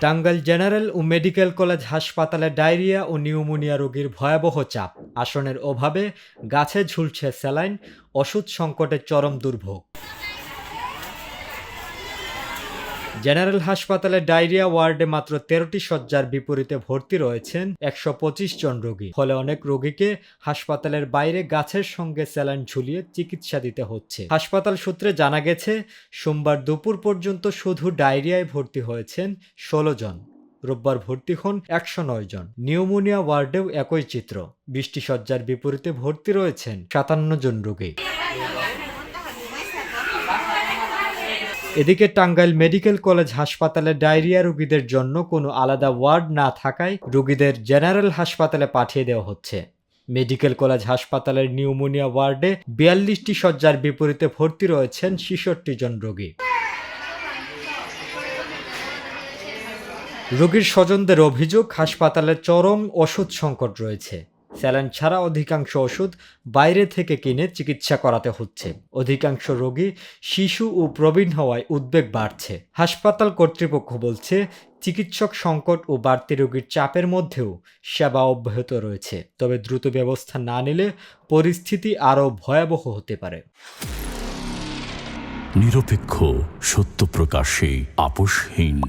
Tangail general ও medical college হাসপাতালে diarrhoea ও pneumonia রোগীর ভয়াবহ চাপ, আসনের অভাবে গাছে ঝুলছে স্যালাইন, ওষুধ সংকটের চরম দুর্ভোগ। জেনারেল হাসপাতালে ডায়রিয়া ওয়ার্ডে মাত্র 13টি শয্যার বিপরীতে ভর্তি রয়েছেন 125 জন রোগী। ফলে অনেক রোগীকে হাসপাতালের বাইরে গাছের সঙ্গে স্যালাইন ঝুলিয়ে চিকিৎসা দিতে হচ্ছে। হাসপাতাল সূত্রে জানা গেছে, সোমবার দুপুর পর্যন্ত শুধু ডায়রিয়ায় ভর্তি হয়েছেন 16 জন। রোববার ভর্তি হন 109 জন। নিউমোনিয়া ওয়ার্ডেও একই চিত্র, 20টি শয্যার বিপরীতে ভর্তি রয়েছেন 57 জন রোগী। এদিকে টাঙ্গাইল মেডিকেল কলেজ হাসপাতালে ডায়রিয়া রোগীদের জন্য কোনো আলাদা ওয়ার্ড না থাকায় রোগীদের জেনারেল হাসপাতালে পাঠিয়ে দেওয়া হচ্ছে। মেডিকেল কলেজ হাসপাতালের নিউমোনিয়া ওয়ার্ডে 42টি শয্যার বিপরীতে ভর্তি রয়েছেন 66 জন রোগী। রোগীর স্বজনদের অভিযোগ, হাসপাতালে চরম ওষুধ সংকট রয়েছে। স্যালাইন ছাড়া অধিকাংশ ওষুধ বাইরে থেকে কিনে চিকিৎসা করাতে হচ্ছে। অধিকাংশ রোগী শিশু ও প্রবীণ হওয়ায় উদ্বেগ বাড়ছে। হাসপাতাল কর্তৃপক্ষ বলছে, চিকিৎসক সংকট ও বাড়তি রোগীর চাপের মধ্যেও সেবা অব্যাহত রয়েছে। তবে দ্রুত ব্যবস্থা না নিলে পরিস্থিতি আরও ভয়াবহ হতে পারে। নিরপেক্ষ, সত্য প্রকাশে আপোষহীন।